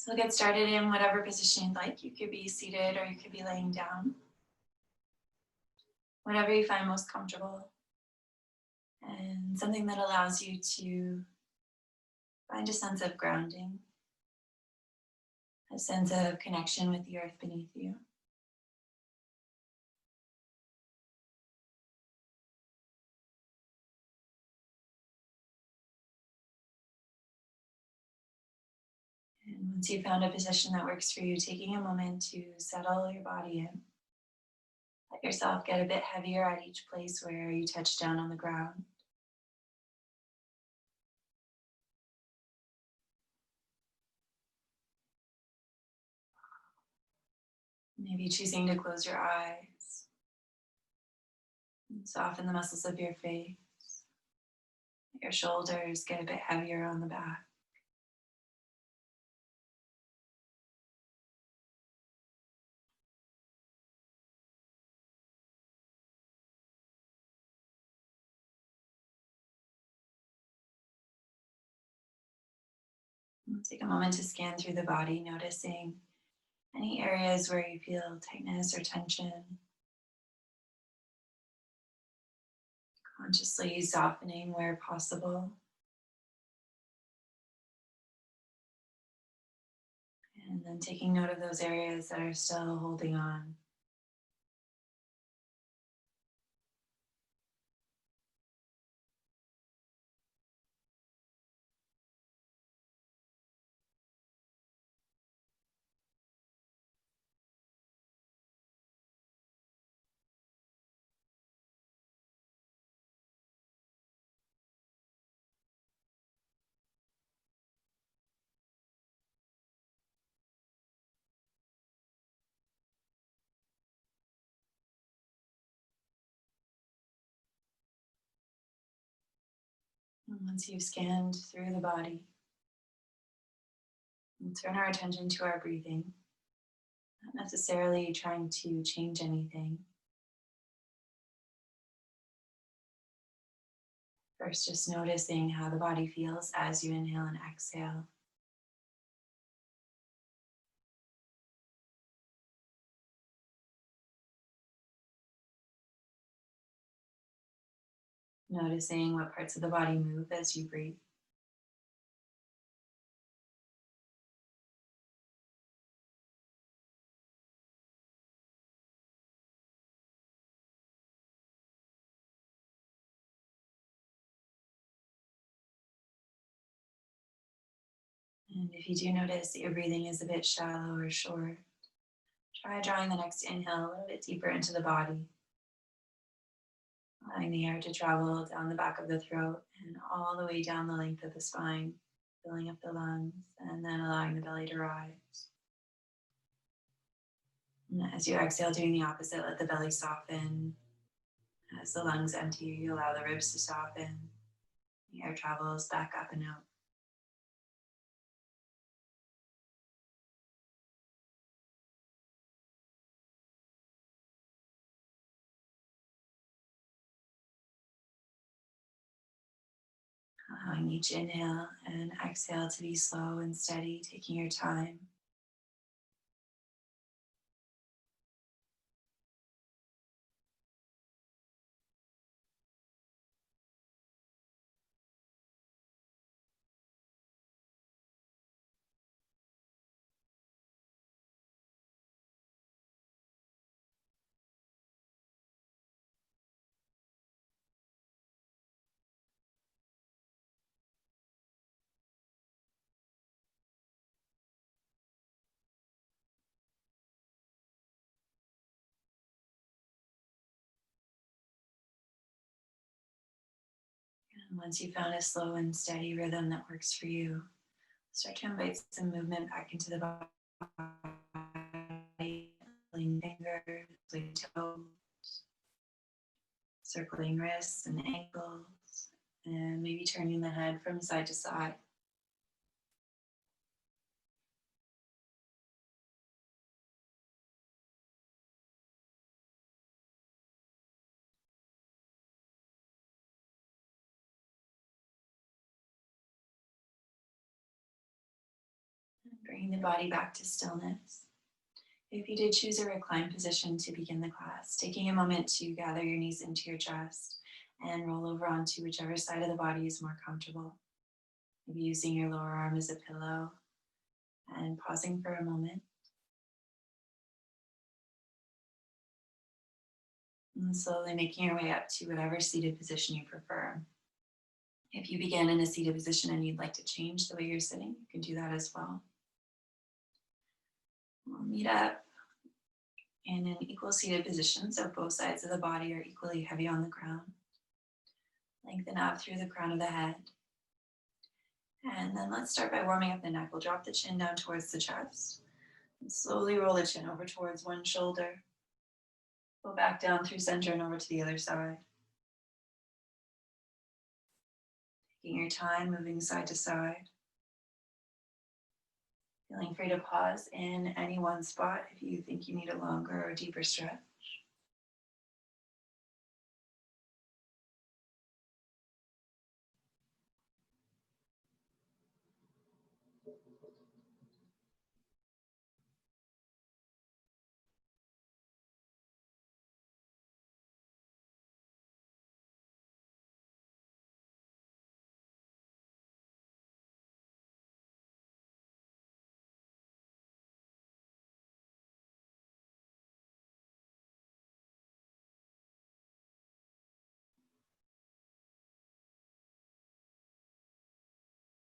So get started in whatever position you'd like. You could be seated or you could be laying down. Whatever you find most comfortable. And something that allows you to find a sense of grounding, a sense of connection with the earth beneath you. And once you've found a position that works for you, taking a moment to settle your body in. Let yourself get a bit heavier at each place where you touch down on the ground. Maybe choosing to close your eyes and soften the muscles of your face. Let your shoulders get a bit heavier on the back. And take a moment to scan through the body, noticing any areas where you feel tightness or tension. Consciously softening where possible. And then taking note of those areas that are still holding on. And once you've scanned through the body, we'll turn our attention to our breathing, not necessarily trying to change anything. First, just noticing how the body feels as you inhale and exhale. Noticing what parts of the body move as you breathe. And if you do notice that your breathing is a bit shallow or short, try drawing the next inhale a little bit deeper into the body, allowing the air to travel down the back of the throat and all the way down the length of the spine, filling up the lungs, and then allowing the belly to rise. And as you exhale, doing the opposite, let the belly soften. As the lungs empty, you allow the ribs to soften. The air travels back up and out. Allowing each inhale and exhale to be slow and steady, taking your time. And once you've found a slow and steady rhythm that works for you, start to invite some movement back into the body, pulling fingers, pulling toes, circling wrists and ankles, and maybe turning the head from side to side. Bring the body back to stillness. If you did choose a reclined position to begin the class, taking a moment to gather your knees into your chest and roll over onto whichever side of the body is more comfortable. Maybe using your lower arm as a pillow and pausing for a moment. And slowly making your way up to whatever seated position you prefer. If you begin in a seated position and you'd like to change the way you're sitting, you can do that as well. We'll meet up in an equal seated position, so both sides of the body are equally heavy on the ground. Lengthen up through the crown of the head. And then let's start by warming up the neck. We'll drop the chin down towards the chest and slowly roll the chin over towards one shoulder. Go back down through center and over to the other side. Taking your time, moving side to side. Feeling free to pause in any one spot if you think you need a longer or deeper stretch.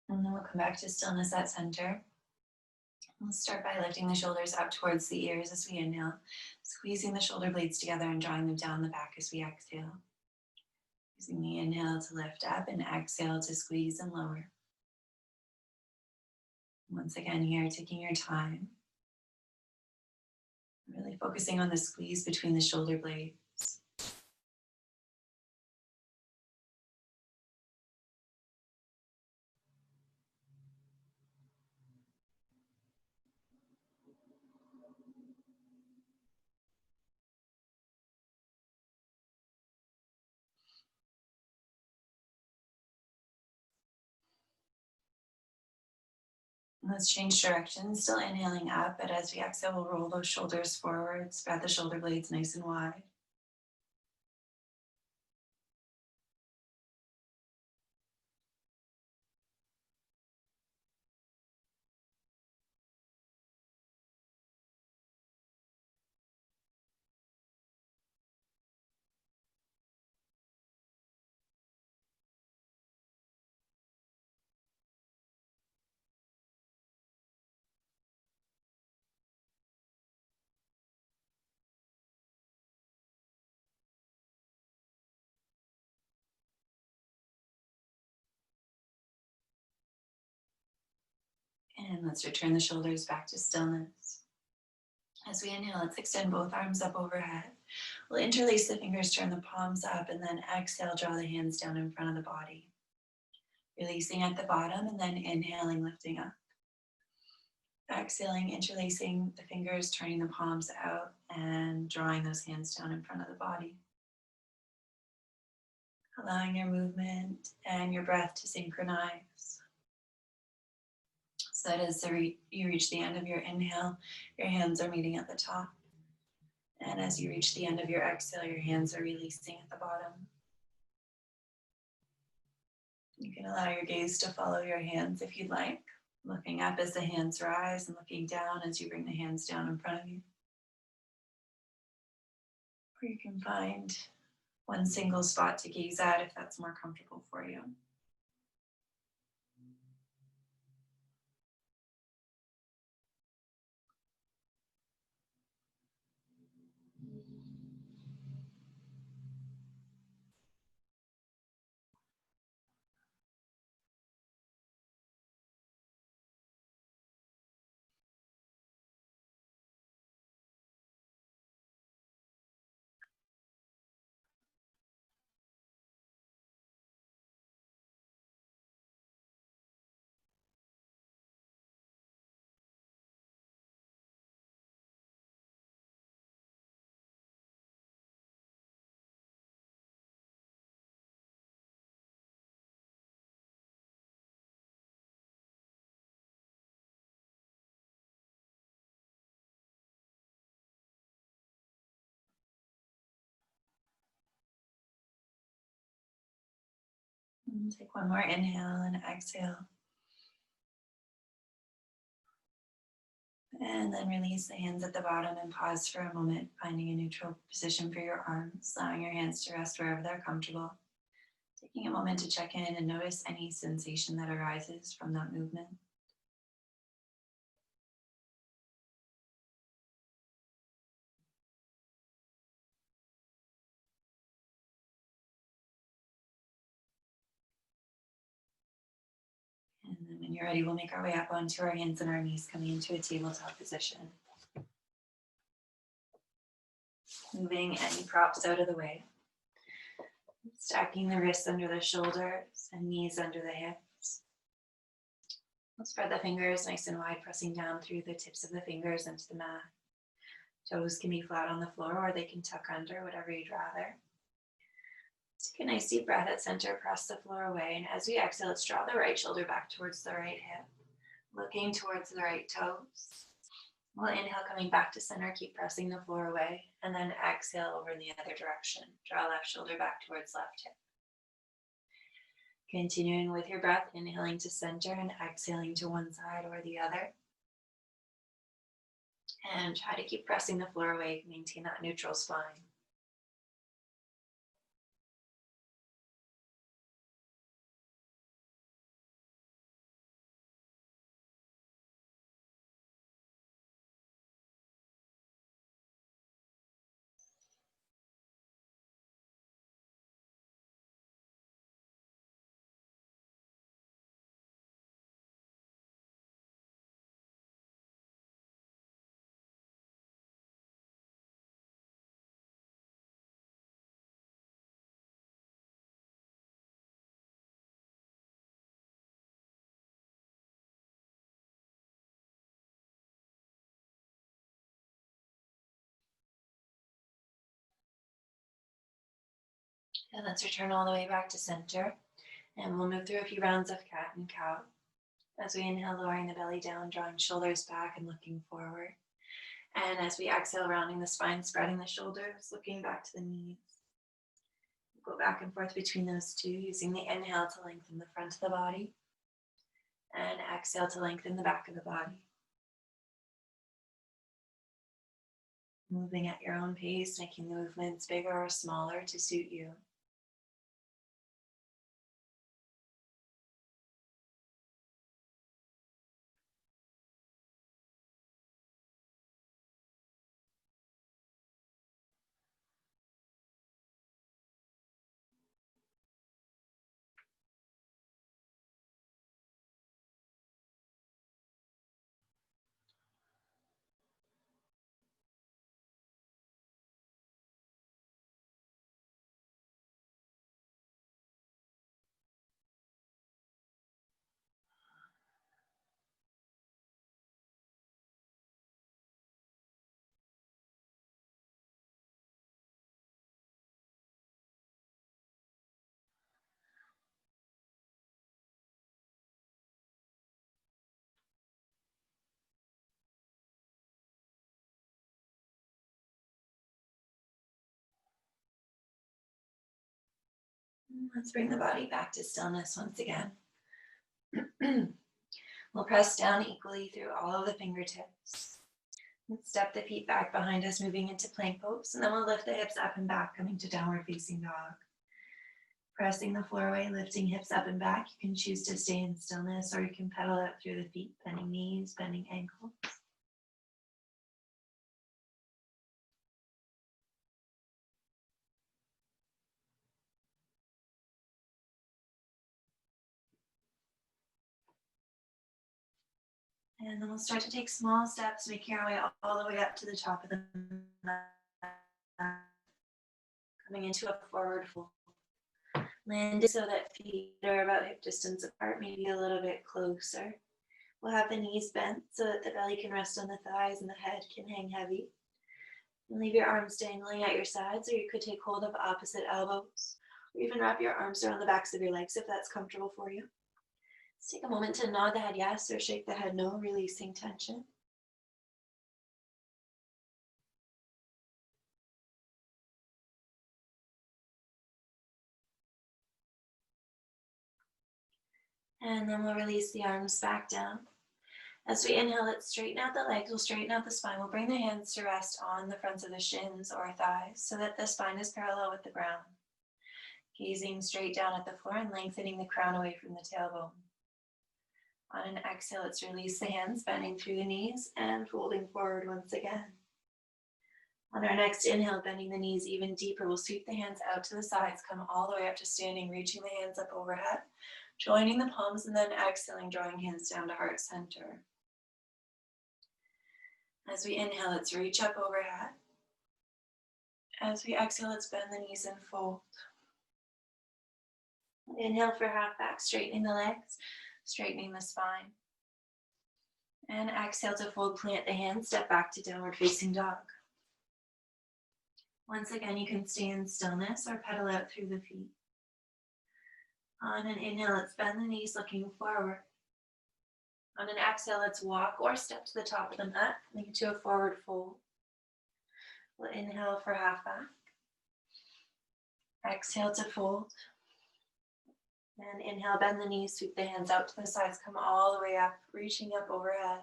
And then we'll come back to stillness at center. We'll start by lifting the shoulders up towards the ears as we inhale, squeezing the shoulder blades together and drawing them down the back as we exhale. Using the inhale to lift up and exhale to squeeze and lower. Once again here, taking your time. Really focusing on the squeeze between the shoulder blades. Let's change direction, still inhaling up, but as we exhale, we'll roll those shoulders forward, spread the shoulder blades nice and wide. And let's return the shoulders back to stillness. As we inhale, let's extend both arms up overhead. We'll interlace the fingers, turn the palms up, and then exhale, draw the hands down in front of the body. Releasing at the bottom, and then inhaling, lifting up. Exhaling, interlacing the fingers, turning the palms out, and drawing those hands down in front of the body. Allowing your movement and your breath to synchronize. So that as you reach the end of your inhale, your hands are meeting at the top. And as you reach the end of your exhale, your hands are releasing at the bottom. You can allow your gaze to follow your hands if you'd like, looking up as the hands rise and looking down as you bring the hands down in front of you. Or you can find one single spot to gaze at if that's more comfortable for you. Take one more inhale and exhale. And then release the hands at the bottom and pause for a moment, finding a neutral position for your arms, allowing your hands to rest wherever they're comfortable. Taking a moment to check in and notice any sensation that arises from that movement. And then when you're ready, we'll make our way up onto our hands and our knees, coming into a tabletop position. Moving any props out of the way. Stacking the wrists under the shoulders and knees under the hips. We'll spread the fingers nice and wide, pressing down through the tips of the fingers into the mat. Toes can be flat on the floor or they can tuck under, whatever you'd rather. Take a nice deep breath at center, press the floor away, and as we exhale, let's draw the right shoulder back towards the right hip, looking towards the right toes. We'll inhale, coming back to center, keep pressing the floor away, and then exhale over in the other direction. Draw left shoulder back towards left hip. Continuing with your breath, inhaling to center and exhaling to one side or the other. And try to keep pressing the floor away, maintain that neutral spine. And let's return all the way back to center. And we'll move through a few rounds of cat and cow. As we inhale, lowering the belly down, drawing shoulders back and looking forward. And as we exhale, rounding the spine, spreading the shoulders, looking back to the knees. Go back and forth between those two, using the inhale to lengthen the front of the body. And exhale to lengthen the back of the body. Moving at your own pace, making the movements bigger or smaller to suit you. Let's bring the body back to stillness once again. We'll press down equally through all of the fingertips. Let's step the feet back behind us, moving into plank pose, and then we'll lift the hips up and back, coming to downward facing dog. Pressing the floor away, lifting hips up and back. You can choose to stay in stillness, or you can pedal out through the feet, bending knees, bending ankles. And then we'll start to take small steps, making our way all the way up to the top of the mat. Coming into a forward fold. Landing so that feet are about hip distance apart, maybe a little bit closer. We'll have the knees bent so that the belly can rest on the thighs and the head can hang heavy. And leave your arms dangling at your sides, or you could take hold of opposite elbows, or even wrap your arms around the backs of your legs if that's comfortable for you. Let's take a moment to nod the head yes or shake the head no, releasing tension. And then we'll release the arms back down. As we inhale, let's straighten out the legs, we'll straighten out the spine. We'll bring the hands to rest on the fronts of the shins or thighs so that the spine is parallel with the ground. Gazing straight down at the floor and lengthening the crown away from the tailbone. On an exhale, let's release the hands, bending through the knees and folding forward once again. On our next inhale, bending the knees even deeper, we'll sweep the hands out to the sides, come all the way up to standing, reaching the hands up overhead, joining the palms, and then exhaling, drawing hands down to heart center. As we inhale, let's reach up overhead. As we exhale, let's bend the knees and fold. Inhale for half back, straightening the legs, straightening the spine. And exhale to fold, plant the hands, step back to downward facing dog. Once again, you can stay in stillness or pedal out through the feet. On an inhale, let's bend the knees looking forward. On an exhale, let's walk or step to the top of the mat, lean to a forward fold. We'll inhale for half back. Exhale to fold. And inhale, bend the knees, sweep the hands out to the sides, come all the way up, reaching up overhead.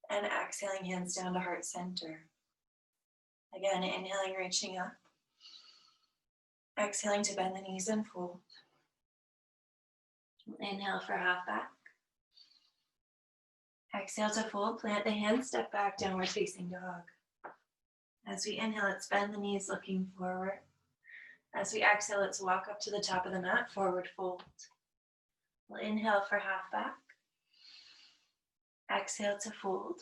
And exhaling, hands down to heart center. Again, inhaling, reaching up. Exhaling to bend the knees and fold. Inhale for half back. Exhale to fold, plant the hands, step back, downward facing dog. As we inhale, let's bend the knees looking forward. As we exhale, let's walk up to the top of the mat, forward fold. We'll inhale for half back. Exhale to fold.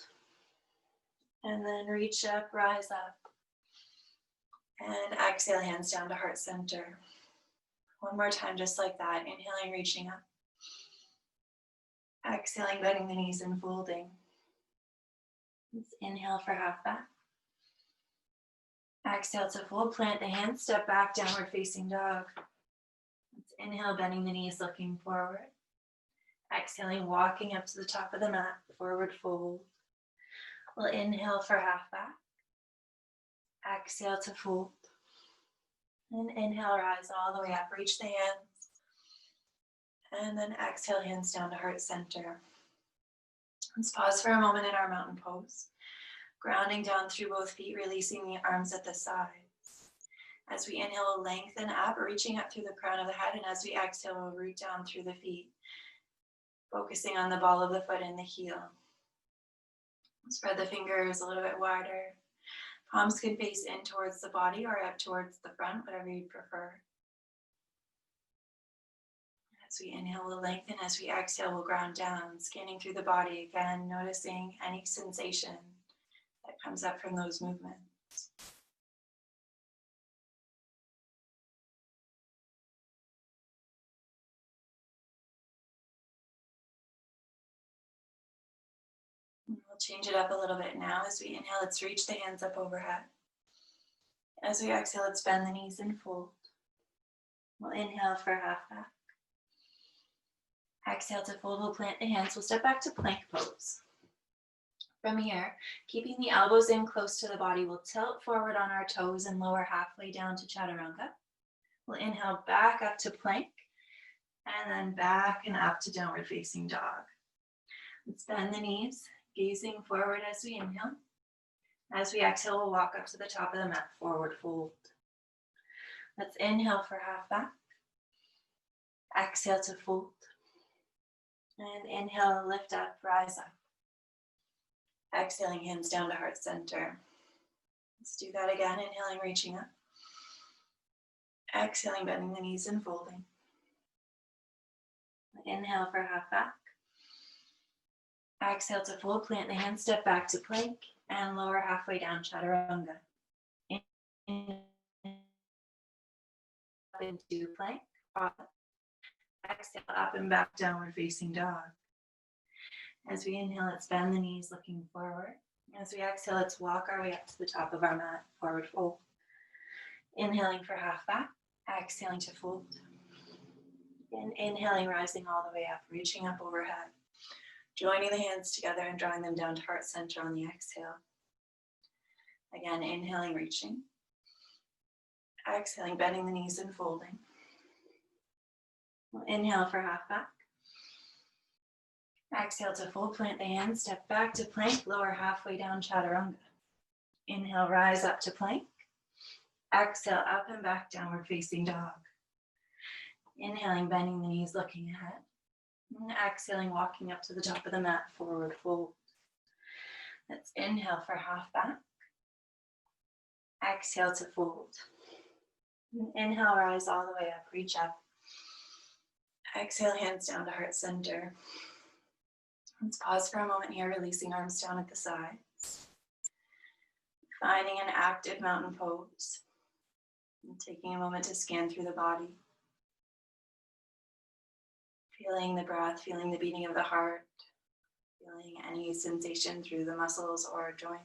And then reach up, rise up. And exhale, hands down to heart center. One more time, just like that. Inhaling, reaching up. Exhaling, bending the knees and folding. Let's inhale for half back. Exhale to fold, plant the hands, step back, downward facing dog. Let's inhale, bending the knees, looking forward. Exhaling, walking up to the top of the mat, forward fold. We'll inhale for half back. Exhale to fold. And inhale, rise all the way up, reach the hands. And then exhale, hands down to heart center. Let's pause for a moment in our mountain pose. Grounding down through both feet, releasing the arms at the sides. As we inhale, we'll lengthen up, reaching up through the crown of the head. And as we exhale, we'll root down through the feet, focusing on the ball of the foot and the heel. Spread the fingers a little bit wider. Palms can face in towards the body or up towards the front, whatever you prefer. As we inhale, we'll lengthen. As we exhale, we'll ground down, scanning through the body again, noticing any sensation that comes up from those movements. We'll change it up a little bit now. As we inhale, let's reach the hands up overhead. As we exhale, let's bend the knees and fold. We'll inhale for half back. Exhale to fold, we'll plant the hands. We'll step back to plank pose. From here, keeping the elbows in close to the body, we'll tilt forward on our toes and lower halfway down to chaturanga. We'll inhale back up to plank, and then back and up to downward facing dog. Let's bend the knees, gazing forward as we inhale. As we exhale, we'll walk up to the top of the mat, forward fold. Let's inhale for half back. Exhale to fold. And inhale, lift up, rise up. Exhaling, hands down to heart center. Let's do that again. Inhaling, reaching up. Exhaling, bending the knees and folding. Inhale for half back. Exhale to fold, plant the hands, step back to plank, and lower halfway down, chaturanga. Inhale up into plank. Exhale up and back, downward facing dog. As we inhale, let's bend the knees looking forward. As we exhale, let's walk our way up to the top of our mat, forward fold. Inhaling for half back, exhaling to fold. And inhaling, rising all the way up, reaching up overhead. Joining the hands together and drawing them down to heart center on the exhale. Again, inhaling, reaching. Exhaling, bending the knees and folding. We'll inhale for half back. Exhale to full plant the hands, step back to plank, lower halfway down chaturanga. Inhale, rise up to plank. Exhale, up and back, downward facing dog. Inhaling, bending the knees, looking ahead. And exhaling, walking up to the top of the mat, forward fold. Let's inhale for half back. Exhale to fold. And inhale, rise all the way up, reach up. Exhale, hands down to heart center. Let's pause for a moment here, releasing arms down at the sides. Finding an active mountain pose. And taking a moment to scan through the body. Feeling the breath, feeling the beating of the heart. Feeling any sensation through the muscles or joints.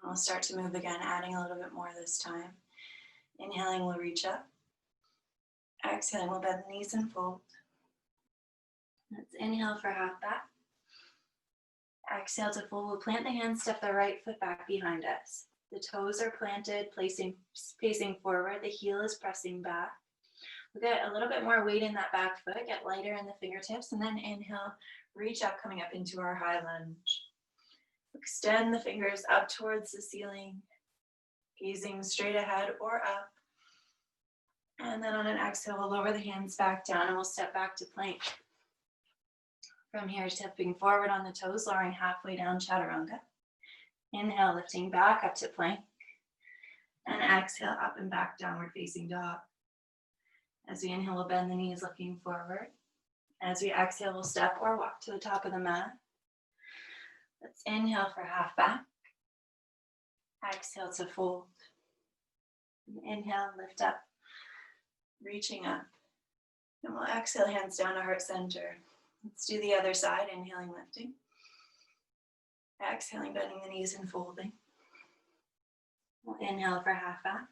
We'll start to move again, adding a little bit more this time. Inhaling, we'll reach up. Exhaling, we'll bend the knees and fold. Let's inhale for half back. Exhale to fold. We'll plant the hands, step the right foot back behind us. The toes are planted, facing forward. The heel is pressing back. We'll get a little bit more weight in that back foot, get lighter in the fingertips, and then inhale, reach up, coming up into our high lunge. Extend the fingers up towards the ceiling, gazing straight ahead or up. And then on an exhale, we'll lower the hands back down and we'll step back to plank. From here, stepping forward on the toes, lowering halfway down chaturanga. Inhale, lifting back up to plank. And exhale, up and back, downward facing dog. As we inhale, we'll bend the knees, looking forward. As we exhale, we'll step or walk to the top of the mat. Let's inhale for half back. Exhale to fold. And inhale, lift up, reaching up. And we'll exhale, hands down to heart center. Let's do the other side, inhaling, lifting. Exhaling, bending the knees and folding. We'll inhale for half back.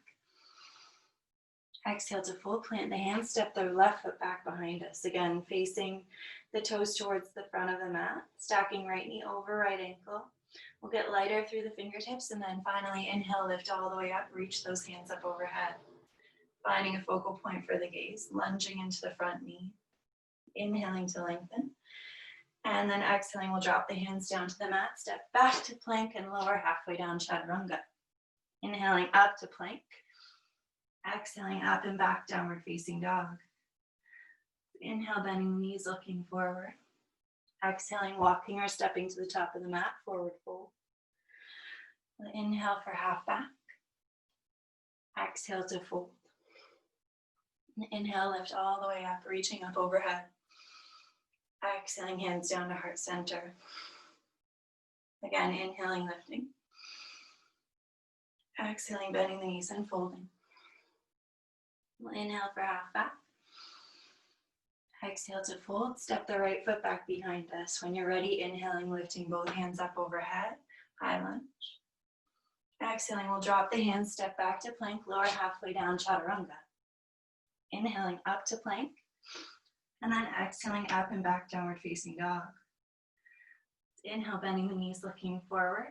Exhale to full plant the hands, step the left foot back behind us. Again, facing the toes towards the front of the mat, stacking right knee over right ankle. We'll get lighter through the fingertips, and then finally inhale, lift all the way up, reach those hands up overhead. Finding a focal point for the gaze, lunging into the front knee. Inhaling to lengthen. And then exhaling, we'll drop the hands down to the mat, step back to plank and lower halfway down chaturanga. Inhaling up to plank. Exhaling up and back, downward facing dog. Inhale, bending the knees, looking forward. Exhaling, walking or stepping to the top of the mat, forward fold. Inhale for half back. Exhale to fold. Inhale, lift all the way up, reaching up overhead. Exhaling, hands down to heart center. Again, inhaling, lifting. Exhaling, bending the knees and folding. We'll inhale for half back. Exhale to fold. Step the right foot back behind us. When you're ready, inhaling, lifting both hands up overhead. High lunge. Exhaling, we'll drop the hands, step back to plank, lower halfway down chaturanga. Inhaling up to plank. And then exhaling up and back, downward facing dog. Inhale, bending the knees, looking forward.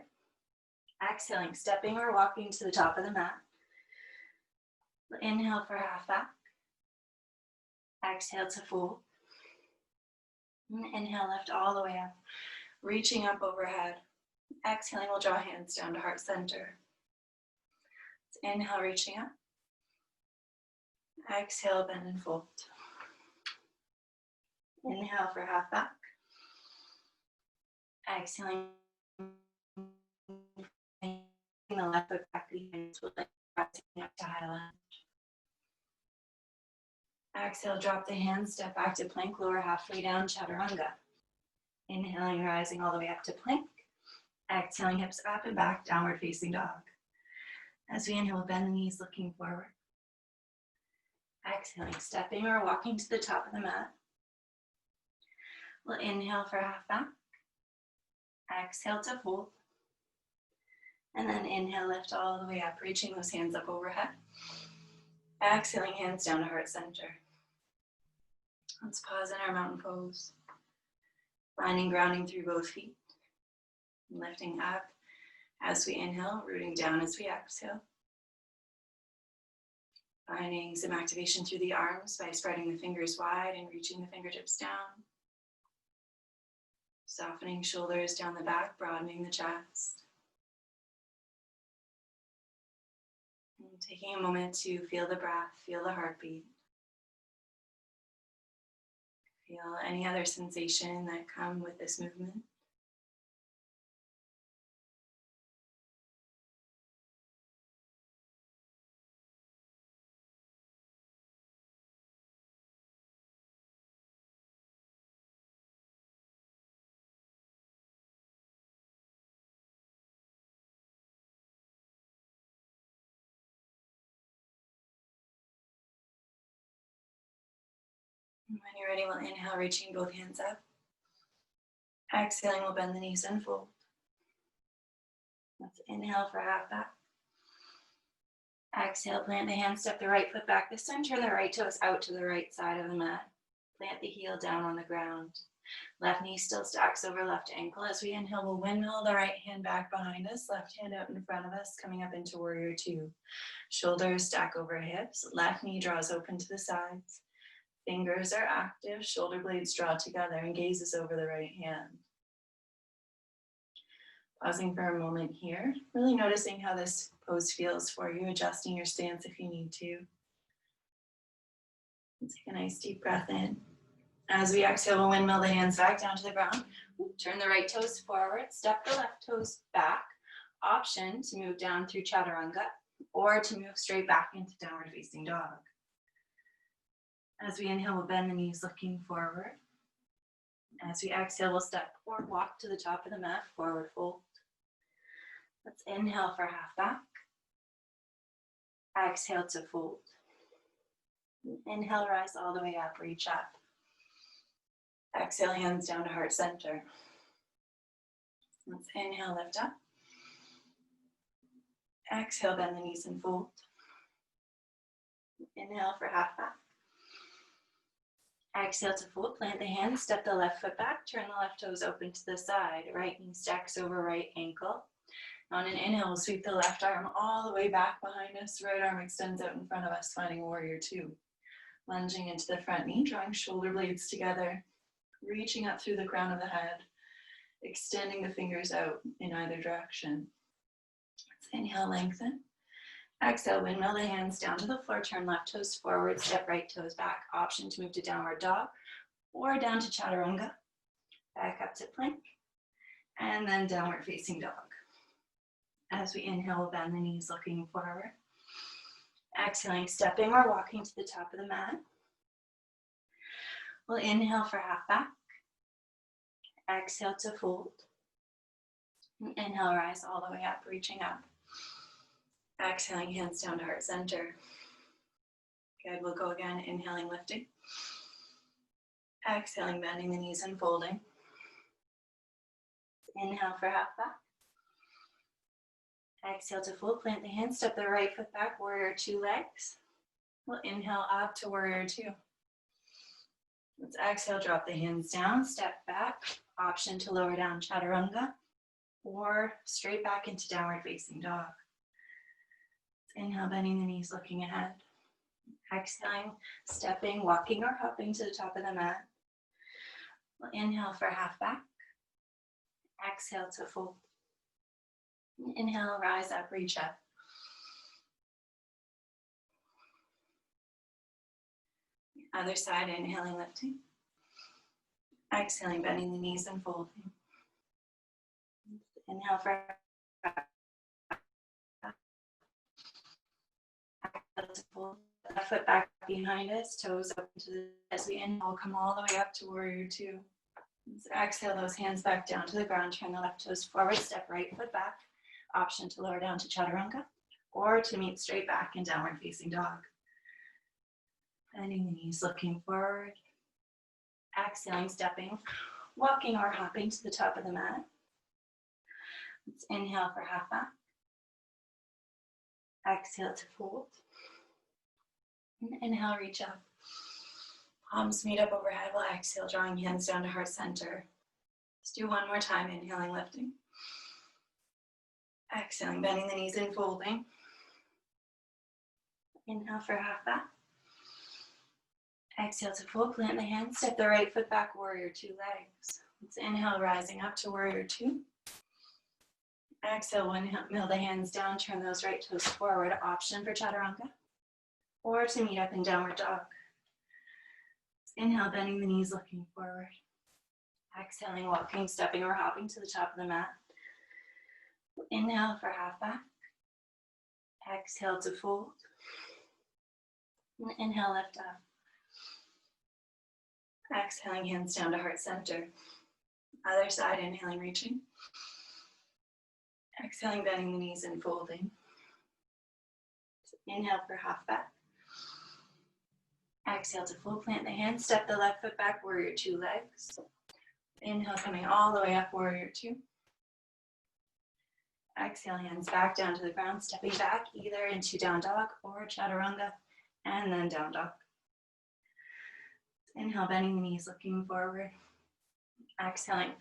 Exhaling, stepping or walking to the top of the mat. Inhale for half back. Exhale to fold. And inhale, lift all the way up, reaching up overhead. Exhaling, we'll draw hands down to heart center. Inhale, reaching up. Exhale, bend and fold. Inhale for half back. Exhaling, the left foot back behind us, rising up to high lunge. Exhale, drop the hands, step back to plank, lower halfway down, chaturanga. Inhaling, rising all the way up to plank. Exhaling, hips up and back, downward facing dog. As we inhale, bend the knees, looking forward. Exhaling, stepping or walking to the top of the mat. We'll inhale for half back. Exhale to fold. And then inhale, lift all the way up, reaching those hands up overhead. Exhaling, hands down to heart center. Let's pause in our mountain pose. Finding grounding through both feet. Lifting up as we inhale, rooting down as we exhale. Finding some activation through the arms by spreading the fingers wide and reaching the fingertips down. Softening shoulders down the back, broadening the chest. And taking a moment to feel the breath, feel the heartbeat. Feel any other sensation that come with this movement. And when you're ready, we'll inhale, reaching both hands up. Exhaling, we'll bend the knees and fold. Let's inhale for half back. Exhale, plant the hands, step the right foot back this time, turn the right toes out to the right side of the mat. Plant the heel down on the ground. Left knee still stacks over left ankle. As we inhale, we'll windmill the right hand back behind us, left hand out in front of us, coming up into warrior two. Shoulders stack over hips, left knee draws open to the sides. Fingers are active, shoulder blades draw together and gazes over the right hand. Pausing for a moment here, really noticing how this pose feels for you, adjusting your stance if you need to. And take a nice deep breath in. As we exhale, we'll windmill the hands back down to the ground. Turn the right toes forward, step the left toes back. Option to move down through chaturanga or to move straight back into downward facing dog. As we inhale, we'll bend the knees looking forward. As we exhale, we'll step or walk to the top of the mat, forward fold. Let's inhale for half back. Exhale to fold. Inhale, rise all the way up, reach up. Exhale, hands down to heart center. Let's inhale, lift up. Exhale, bend the knees and fold. Inhale for half back. Exhale to fold, plant the hands, step the left foot back, turn the left toes open to the side. Right knee stacks over right ankle. On an inhale, we'll sweep the left arm all the way back behind us. Right arm extends out in front of us, finding warrior two. Lunging into the front knee, drawing shoulder blades together. Reaching up through the crown of the head. Extending the fingers out in either direction. Let's inhale, lengthen. Exhale, windmill the hands down to the floor, turn left toes forward, step right toes back. Option to move to downward dog or down to chaturanga. Back up to plank and then downward facing dog. As we inhale, we'll bend the knees looking forward. Exhaling, stepping or walking to the top of the mat. We'll inhale for half back. Exhale to fold. Inhale, rise all the way up, reaching up. Exhaling, hands down to heart center. Good, we'll go again, inhaling, lifting. Exhaling, bending the knees and folding. Inhale for half back. Exhale to fold, plant the hands, step the right foot back, warrior two legs. We'll inhale up to warrior two. Let's exhale, drop the hands down, step back. Option to lower down chaturanga or straight back into downward facing dog. Inhale, bending the knees, looking ahead. Exhaling, stepping, walking or hopping to the top of the mat. We'll inhale for half back. Exhale to fold. Inhale, rise up, reach up. Other side, inhaling, lifting. Exhaling, bending the knees and folding. Inhale for left foot back behind us, toes up to the, as we inhale, come all the way up to warrior two. So exhale, those hands back down to the ground, turn the left toes forward, step right foot back. Option to lower down to chaturanga or to meet straight back in downward facing dog. Bending the knees, looking forward. Exhaling, stepping, walking or hopping to the top of the mat. Let's inhale for half back. Exhale to fold. And inhale, reach up. Palms meet up overhead while exhale, drawing hands down to heart center. Let's do one more time, inhaling, lifting. Exhaling, bending the knees and folding. Inhale for half back. Exhale to full, plant the hands, step the right foot back, warrior two legs. Let's inhale, rising up to warrior two. Exhale, windmill the hands down, turn those right toes forward, option for chaturanga, or to meet up in downward dog. Inhale, bending the knees, looking forward. Exhaling, walking, stepping, or hopping to the top of the mat. Inhale for half back. Exhale to fold. And inhale, lift up. Exhaling, hands down to heart center. Other side, inhaling, reaching. Exhaling, bending the knees and folding. Inhale for half back. Exhale to full, plant the hands, step the left foot back, warrior two legs. Inhale, coming all the way up, warrior two. Exhale, hands back down to the ground, stepping back either into down dog or chaturanga, and then down dog. Inhale, bending the knees, looking forward. Exhaling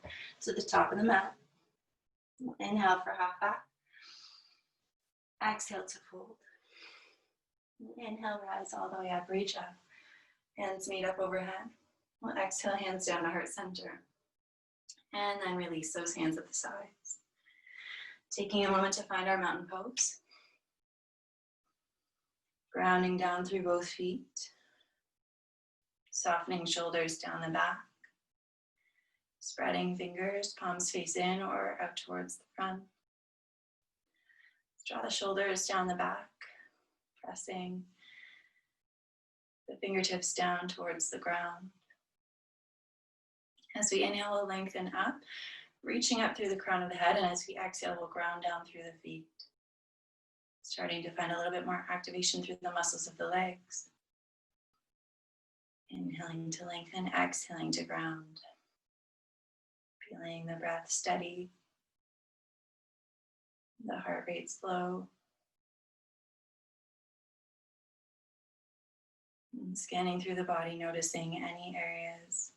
to the top of the mat. Inhale for half back. Exhale to fold. Inhale, rise all the way up, reach up. Hands meet up overhead. We'll exhale, hands down to heart center. And then release those hands at the sides. Taking a moment to find our mountain pose. Grounding down through both feet. Softening shoulders down the back. Spreading fingers, palms face in or out towards the front. Draw the shoulders down the back, pressing the fingertips down towards the ground. As we inhale, we'll lengthen up, reaching up through the crown of the head, and as we exhale, we'll ground down through the feet. Starting to find a little bit more activation through the muscles of the legs. Inhaling to lengthen, exhaling to ground. Feeling the breath steady, the heart rate slow. And scanning through the body, noticing any areas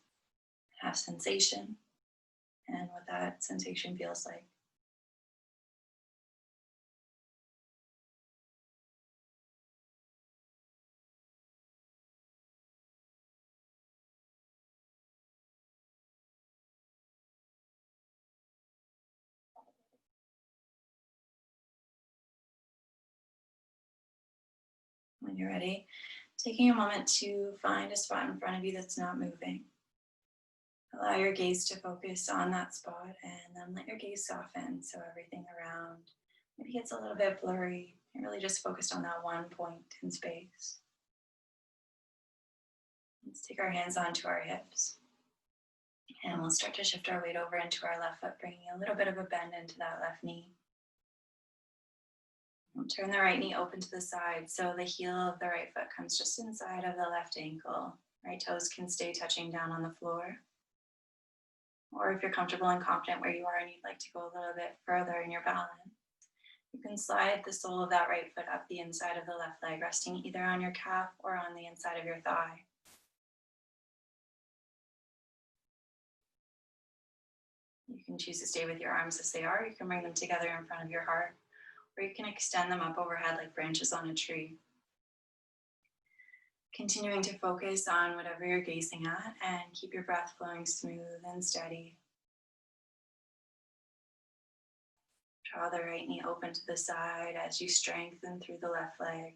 have sensation and what that sensation feels like. When you're ready, taking a moment to find a spot in front of you that's not moving. Allow your gaze to focus on that spot and then let your gaze soften so everything around maybe gets a little bit blurry. You're really just focused on that one point in space. Let's take our hands onto our hips. And we'll start to shift our weight over into our left foot, bringing a little bit of a bend into that left knee. We'll turn the right knee open to the side so the heel of the right foot comes just inside of the left ankle. Right toes can stay touching down on the floor. Or if you're comfortable and confident where you are and you'd like to go a little bit further in your balance, you can slide the sole of that right foot up the inside of the left leg, resting either on your calf or on the inside of your thigh. You can choose to stay with your arms as they are. You can bring them together in front of your heart, or you can extend them up overhead like branches on a tree. Continuing to focus on whatever you're gazing at and keep your breath flowing smooth and steady. Draw the right knee open to the side as you strengthen through the left leg.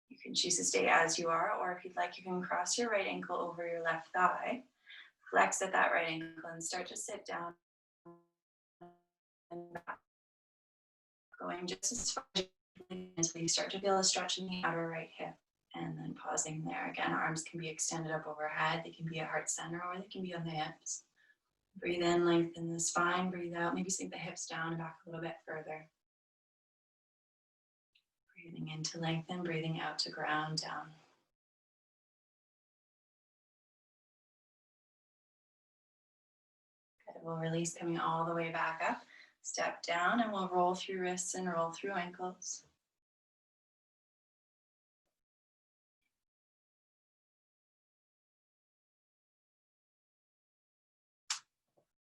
You can choose to stay as you are, or if you'd like, you can cross your right ankle over your left thigh, flex at that right ankle, and start to sit down and back. Going just as far as until you start to feel a stretch in the outer right hip, and then pausing there. Again, arms can be extended up overhead, they can be at heart center, or they can be on the hips. Breathe in, lengthen the spine, breathe out, maybe sink the hips down and back a little bit further. Breathing in to lengthen, breathing out to ground down. Good, we'll release, coming all the way back up. Step down and we'll roll through wrists and roll through ankles.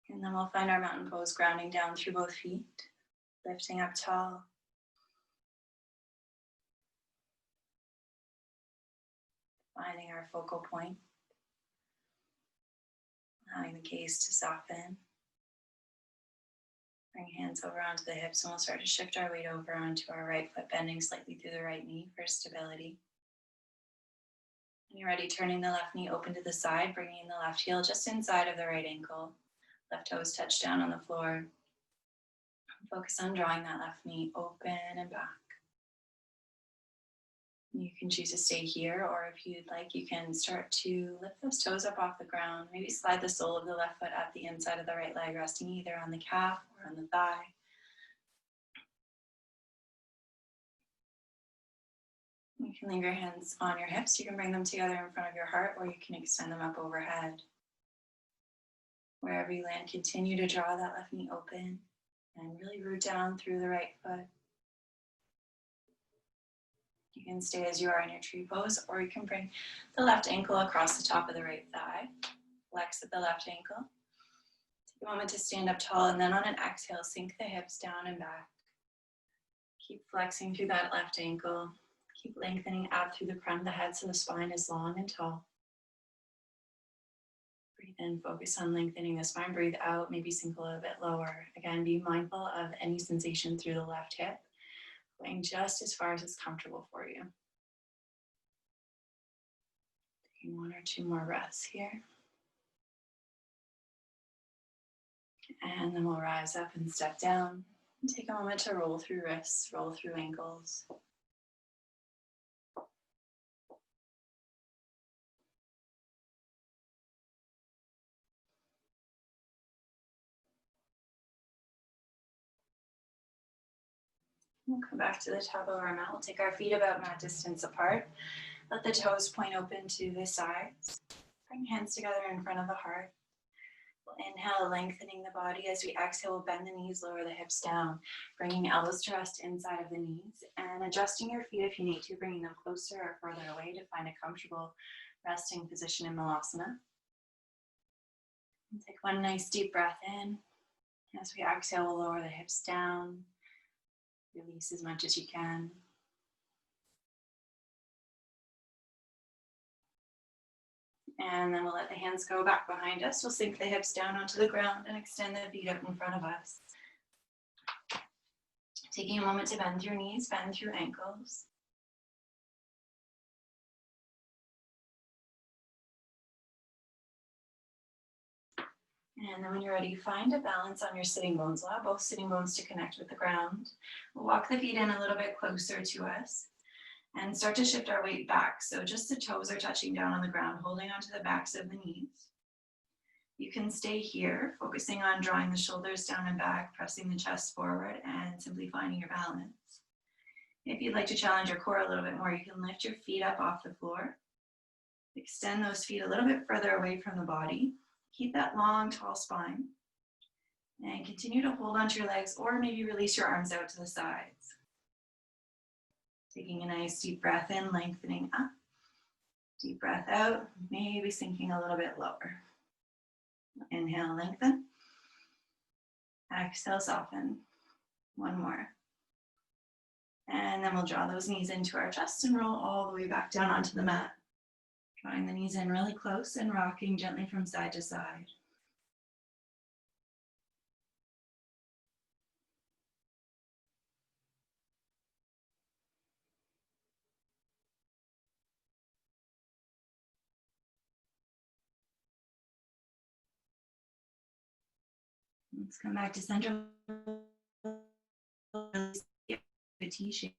And then we'll find our mountain pose, grounding down through both feet, lifting up tall. Finding our focal point, allowing the gaze to soften. Bring hands over onto the hips and we'll start to shift our weight over onto our right foot, bending slightly through the right knee for stability. When you're ready, turning the left knee open to the side, bringing the left heel just inside of the right ankle. Left toes touch down on the floor. Focus on drawing that left knee open and back. You can choose to stay here, or if you'd like, you can start to lift those toes up off the ground. Maybe slide the sole of the left foot at the inside of the right leg, resting either on the calf or on the thigh. You can leave your hands on your hips. You can bring them together in front of your heart, or you can extend them up overhead. Wherever you land, continue to draw that left knee open and really root down through the right foot. You can stay as you are in your tree pose, or you can bring the left ankle across the top of the right thigh. Flex at the left ankle. Take a moment to stand up tall, and then on an exhale, sink the hips down and back. Keep flexing through that left ankle. Keep lengthening out through the crown of the head so the spine is long and tall. Breathe in, focus on lengthening the spine. Breathe out, maybe sink a little bit lower. Again, be mindful of any sensation through the left hip, going just as far as it's comfortable for you. Taking one or two more breaths here. And then we'll rise up and step down. And take a moment to roll through wrists, roll through ankles. We'll come back to the top of our mat. We'll take our feet about mat distance apart. Let the toes point open to the sides. Bring hands together in front of the heart. We'll inhale, lengthening the body. As we exhale, we'll bend the knees, lower the hips down, bringing elbows to rest inside of the knees, and adjusting your feet if you need to, bringing them closer or further away to find a comfortable resting position in Malasana. And take one nice deep breath in. As we exhale, we'll lower the hips down. Release as much as you can. And then we'll let the hands go back behind us. We'll sink the hips down onto the ground and extend the feet up in front of us. Taking a moment to bend through knees, bend through ankles. And then when you're ready, find a balance on your sitting bones. Allow both sitting bones to connect with the ground. We'll walk the feet in a little bit closer to us and start to shift our weight back. So just the toes are touching down on the ground, holding onto the backs of the knees. You can stay here, focusing on drawing the shoulders down and back, pressing the chest forward, and simply finding your balance. If you'd like to challenge your core a little bit more, you can lift your feet up off the floor. Extend those feet a little bit further away from the body. Keep that long, tall spine. And continue to hold onto your legs, or maybe release your arms out to the sides. Taking a nice deep breath in, lengthening up. Deep breath out, maybe sinking a little bit lower. Inhale, lengthen. Exhale, soften. One more. And then we'll draw those knees into our chest and roll all the way back down onto the mat. Drawing the knees in really close and rocking gently from side to side. Let's come back to center. A T shape.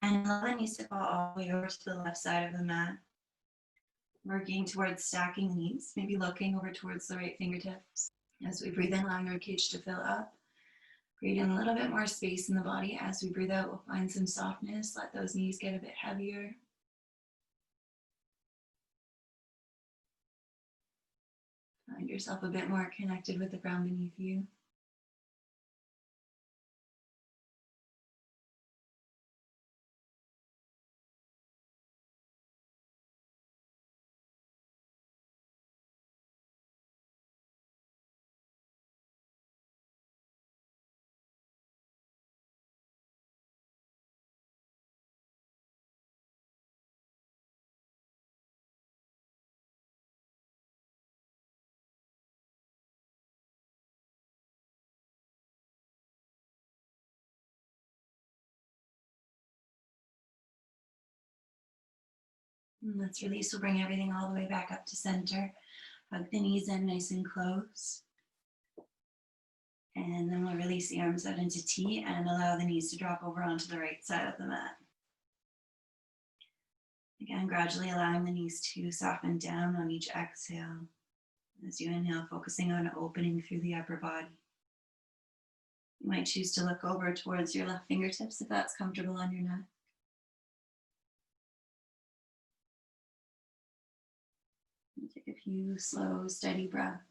And allow the knees to fall all the way over to the left side of the mat. Working towards stacking knees, maybe looking over towards the right fingertips. As we breathe in, allowing the ribcage to fill up. Breathe in a little bit more space in the body. As we breathe out, we'll find some softness. Let those knees get a bit heavier. Find yourself a bit more connected with the ground beneath you. And let's release. We'll bring everything all the way back up to center. Hug the knees in nice and close. And then we'll release the arms out into T and allow the knees to drop over onto the right side of the mat. Again, gradually allowing the knees to soften down on each exhale. As you inhale, focusing on opening through the upper body. You might choose to look over towards your left fingertips if that's comfortable on your neck. And take a few slow, steady breaths.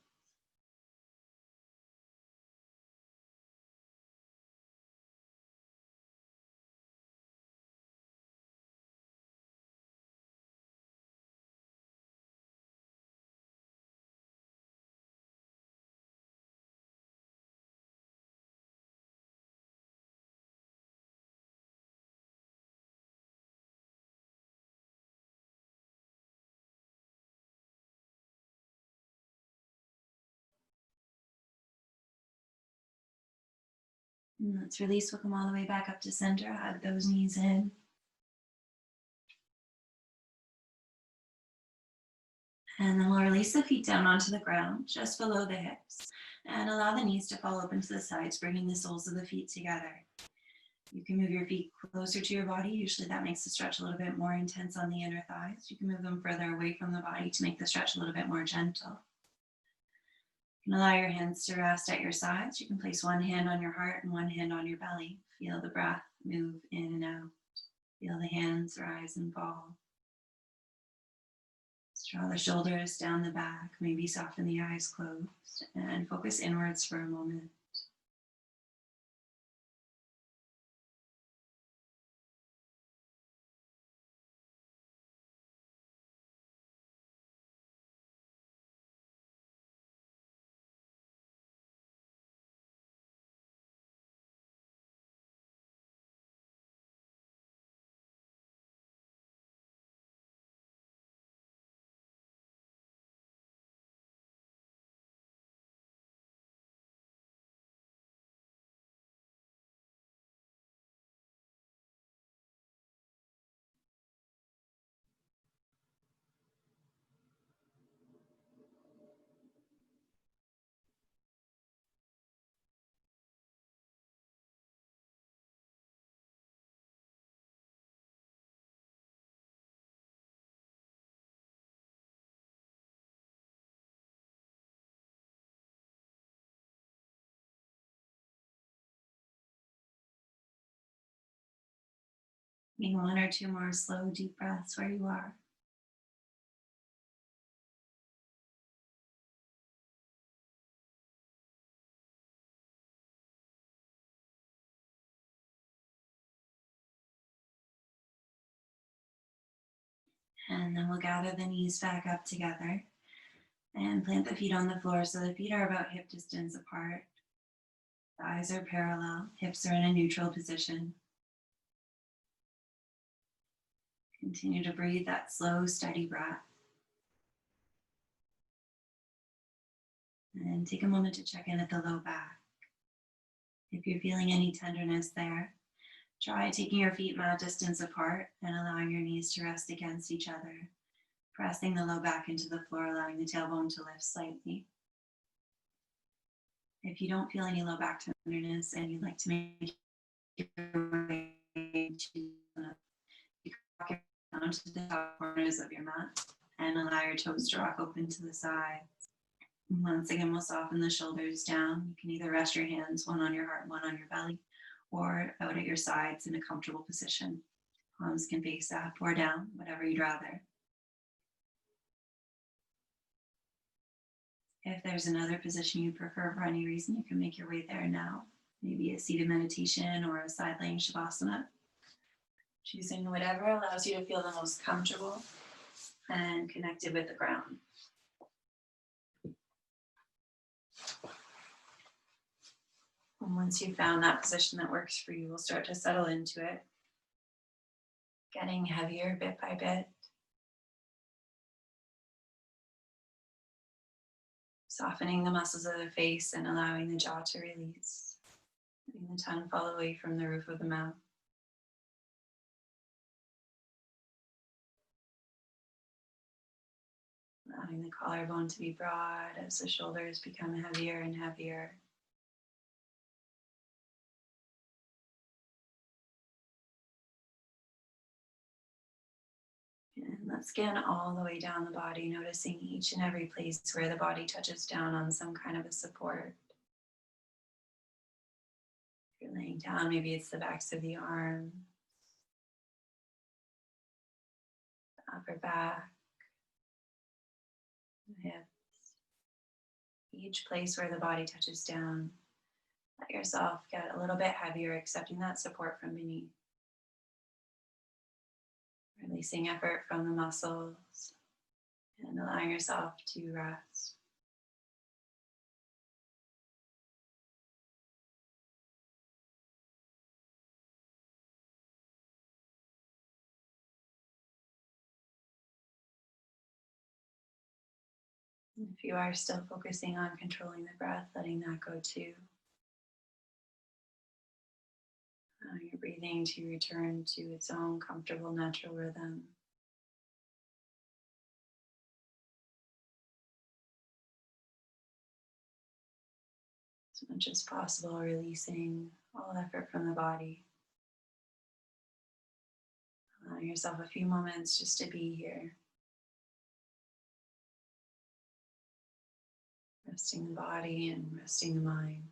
And let's release. We'll come all the way back up to center. Hug those knees in. And then we'll release the feet down onto the ground, just below the hips. And allow the knees to fall open to the sides, bringing the soles of the feet together. You can move your feet closer to your body. Usually that makes the stretch a little bit more intense on the inner thighs. You can move them further away from the body to make the stretch a little bit more gentle. You can allow your hands to rest at your sides. You can place one hand on your heart and one hand on your belly. Feel the breath move in and out. Feel the hands rise and fall. Draw the shoulders down the back. Maybe soften the eyes closed and focus inwards for a moment. Taking one or two more slow, deep breaths where you are. And then we'll gather the knees back up together and plant the feet on the floor so the feet are about hip distance apart. Thighs are parallel, hips are in a neutral position. Continue to breathe that slow, steady breath. And take a moment to check in at the low back. If you're feeling any tenderness there, try taking your feet mat distance apart and allowing your knees to rest against each other, pressing the low back into the floor, allowing the tailbone to lift slightly. If you don't feel any low back tenderness and you'd like to make your way to rock down to the top corners of your mat and allow your toes to rock open to the side. Once again, we'll soften the shoulders down. You can either rest your hands, one on your heart, one on your belly, or out at your sides in a comfortable position. Palms can face up or down, whatever you'd rather. If there's another position you prefer for any reason, you can make your way there now. Maybe a seated meditation or a side laying shavasana. Choosing whatever allows you to feel the most comfortable and connected with the ground. And once you've found that position that works for you, we'll start to settle into it, getting heavier bit by bit. Softening the muscles of the face and allowing the jaw to release. Letting the tongue fall away from the roof of the mouth. allowing the collarbone to be broad as the shoulders become heavier and heavier. And let's scan all the way down the body, noticing each and every place where the body touches down on some kind of a support. If you're laying down, maybe it's the backs of the arms, the upper back, the hips. Each place where the body touches down, let yourself get a little bit heavier, accepting that support from beneath. Releasing effort from the muscles and allowing yourself to rest. If you are still focusing on controlling the breath, letting that go too. Allowing your breathing to return to its own comfortable natural rhythm. As much as possible, releasing all effort from the body. Allowing yourself a few moments just to be here. Resting the body and resting the mind.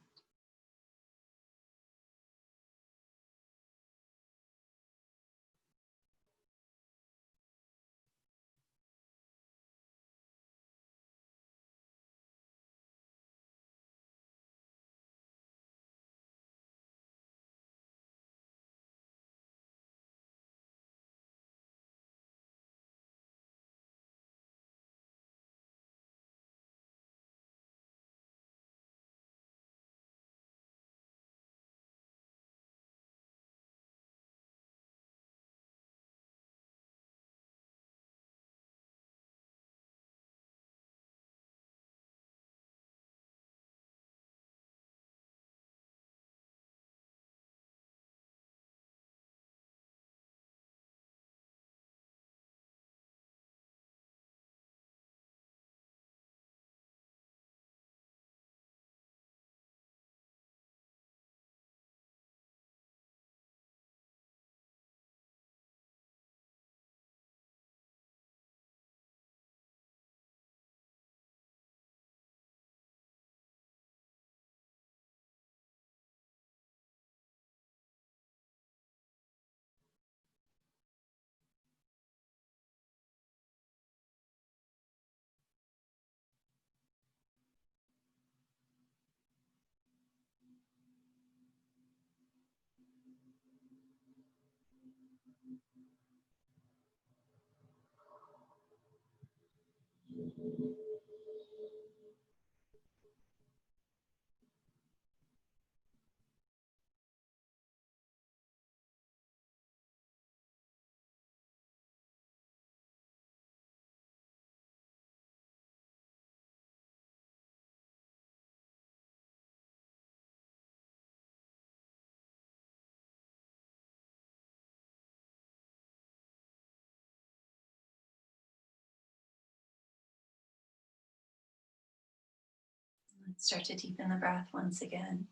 Let's start to deepen the breath once again.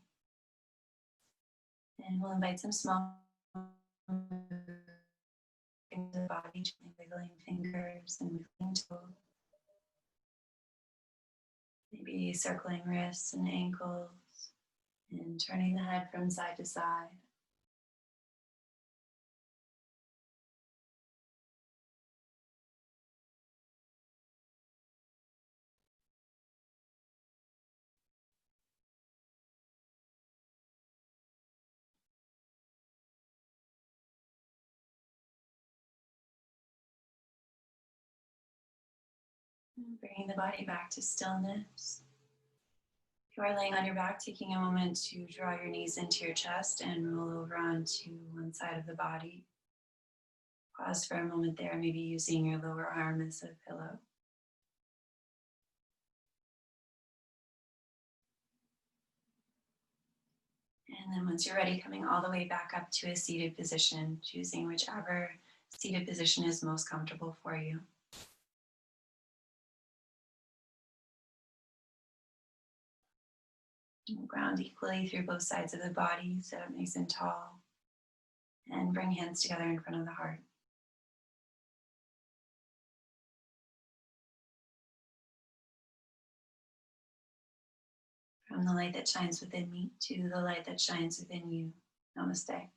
And we'll invite some small movements into the body, gently wiggling fingers and wiggling toes. Maybe circling wrists and ankles and turning the head from side to side. And bringing the body back to stillness. If you are laying on your back, taking a moment to draw your knees into your chest and roll over onto one side of the body. Pause for a moment there, maybe using your lower arm as a pillow. And then once you're ready, coming all the way back up to a seated position, choosing whichever seated position is most comfortable for you. And ground equally through both sides of the body, sit up nice and tall. And bring hands together in front of the heart. From the light that shines within me to the light that shines within you. Namaste.